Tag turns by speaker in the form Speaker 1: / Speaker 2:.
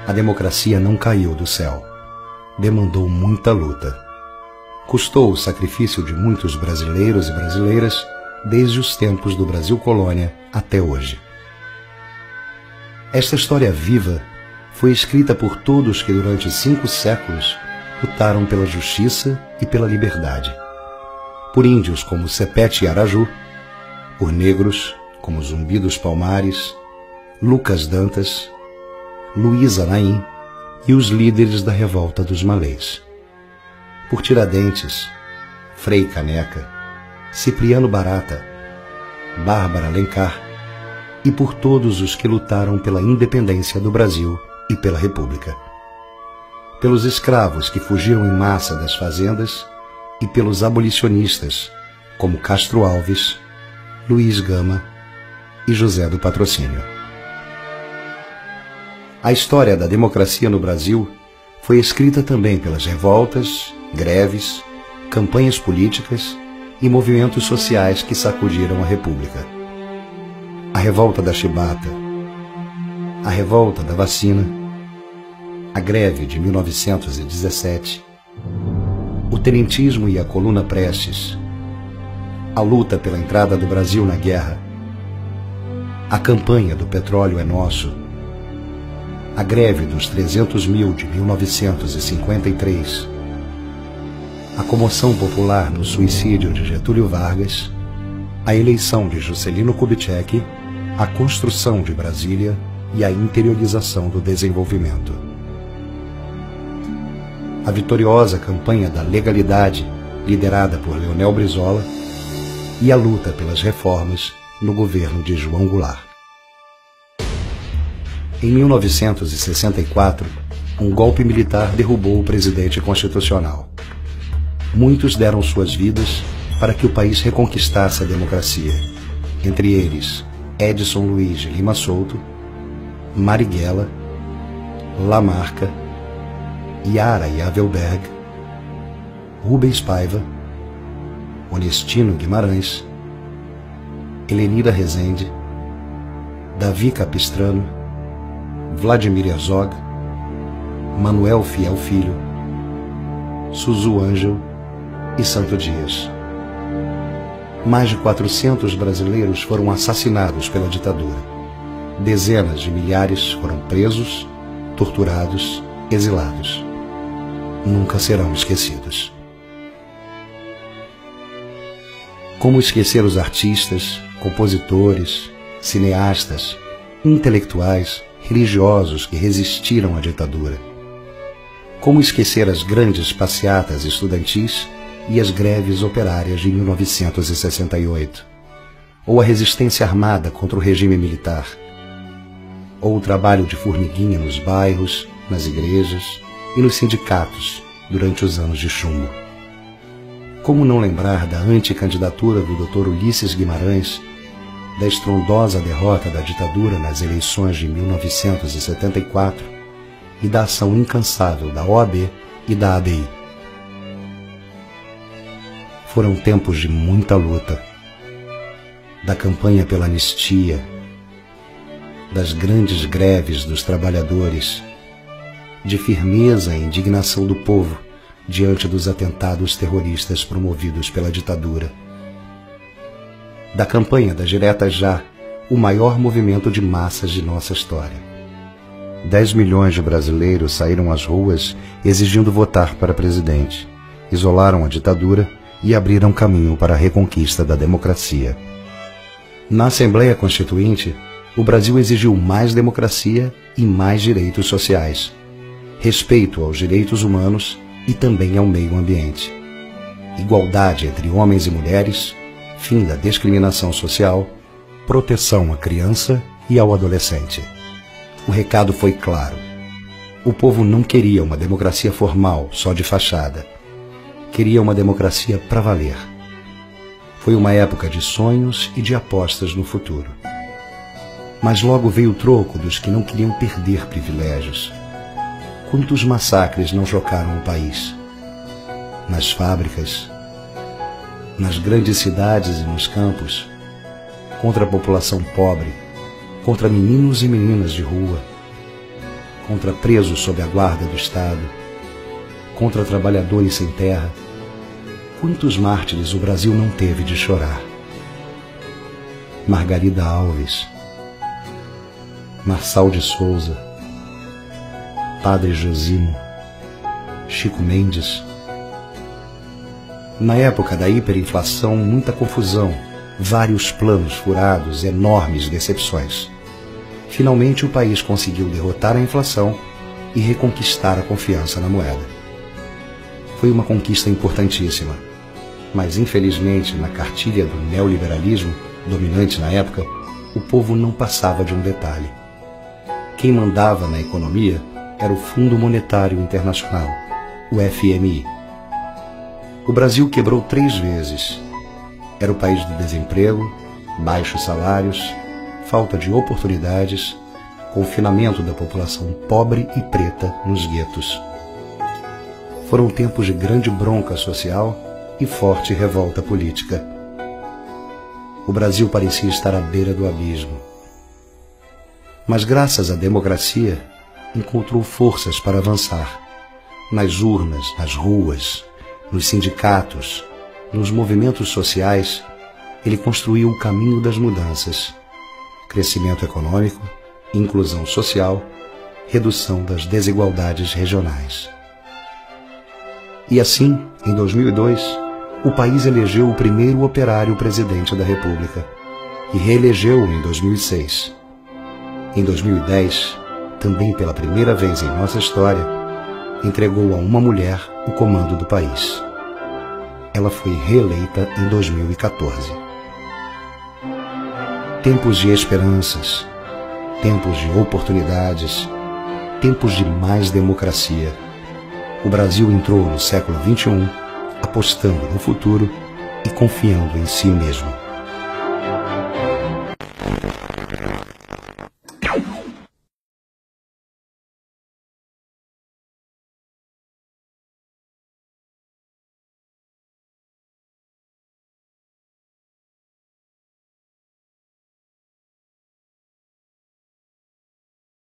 Speaker 1: A democracia não caiu do céu. Demandou muita luta. Custou o sacrifício de muitos brasileiros e brasileiras desde os tempos do Brasil colônia até hoje. Esta história viva foi escrita por todos que durante 5 séculos lutaram pela justiça e pela liberdade. Por índios como Sepete e Araju, por negros como Zumbi dos Palmares, Lucas Dantas, Luiz Anaim e os líderes da revolta dos Malês. Por Tiradentes, Frei Caneca, Cipriano Barata, Bárbara Alencar e por todos os que lutaram pela independência do Brasil e pela República. Pelos escravos que fugiram em massa das fazendas e pelos abolicionistas como Castro Alves, Luiz Gama e José do Patrocínio. A história da democracia no Brasil foi escrita também pelas revoltas, greves, campanhas políticas e movimentos sociais que sacudiram a República. A revolta da chibata, a revolta da vacina, a greve de 1917, o tenentismo e a coluna Prestes, a luta pela entrada do Brasil na guerra, a campanha do petróleo é nosso, a greve dos 300 mil de 1953, a comoção popular no suicídio de Getúlio Vargas, a eleição de Juscelino Kubitschek, a construção de Brasília e a interiorização do desenvolvimento. A vitoriosa campanha da legalidade, liderada por Leonel Brizola, e a luta pelas reformas no governo de João Goulart. Em 1964, um golpe militar derrubou o presidente constitucional. Muitos deram suas vidas para que o país reconquistasse a democracia, entre eles Edson Luiz de Lima Souto, Marighella, Lamarca, Yara Yavelberg, Rubens Paiva, Onestino Guimarães, Helenira Rezende, Davi Capistrano, Vladimir Herzog, Manuel Fiel Filho, Suzu Ângel e Santo Dias. Mais de 400 brasileiros foram assassinados pela ditadura. Dezenas de milhares foram presos, torturados, exilados. Nunca serão esquecidos. Como esquecer os artistas, compositores, cineastas, intelectuais, religiosos que resistiram à ditadura? Como esquecer as grandes passeatas estudantis e as greves operárias de 1968? Ou a resistência armada contra o regime militar? Ou o trabalho de formiguinha nos bairros, nas igrejas e nos sindicatos durante os anos de chumbo? Como não lembrar da anticandidatura do Dr. Ulisses Guimarães, da estrondosa derrota da ditadura nas eleições de 1974 e da ação incansável da OAB e da ABI? Foram tempos de muita luta, da campanha pela anistia, das grandes greves dos trabalhadores, de firmeza e indignação do povo diante dos atentados terroristas promovidos pela ditadura. Da campanha das Diretas Já, o maior movimento de massas de nossa história. 10 milhões de brasileiros saíram às ruas exigindo votar para presidente, isolaram a ditadura e abriram caminho para a reconquista da democracia. Na Assembleia Constituinte, o Brasil exigiu mais democracia e mais direitos sociais, respeito aos direitos humanos e também ao meio ambiente, igualdade entre homens e mulheres, fim da discriminação social, proteção à criança e ao adolescente. O recado foi claro. O povo não queria uma democracia formal, só de fachada. Queria uma democracia para valer. Foi uma época de sonhos e de apostas no futuro. Mas logo veio o troco dos que não queriam perder privilégios. Quantos massacres não chocaram o país? Nas fábricas, nas grandes cidades e nos campos, contra a população pobre, contra meninos e meninas de rua, contra presos sob a guarda do Estado, contra trabalhadores sem terra. Quantos mártires o Brasil não teve de chorar? Margarida Alves, Marçal de Souza, Padre Josimo, Chico Mendes. Na época da hiperinflação, muita confusão, vários planos furados, enormes decepções. Finalmente o país conseguiu derrotar a inflação e reconquistar a confiança na moeda. Foi uma conquista importantíssima, mas infelizmente na cartilha do neoliberalismo, dominante na época, o povo não passava de um detalhe. Quem mandava na economia era o Fundo Monetário Internacional, o FMI. O Brasil quebrou 3 vezes. Era o país do desemprego, baixos salários, falta de oportunidades, confinamento da população pobre e preta nos guetos. Foram tempos de grande bronca social e forte revolta política. O Brasil parecia estar à beira do abismo. Mas graças à democracia, encontrou forças para avançar. Nas urnas, nas ruas, nos sindicatos, nos movimentos sociais, ele construiu o caminho das mudanças. Crescimento econômico, inclusão social, redução das desigualdades regionais. E assim, em 2002, o país elegeu o primeiro operário presidente da República e reelegeu-o em 2006. Em 2010, também pela primeira vez em nossa história, entregou a uma mulher o comando do país. Ela foi reeleita em 2014. Tempos de esperanças, tempos de oportunidades, tempos de mais democracia. O Brasil entrou no século XXI apostando no futuro e confiando em si mesmo.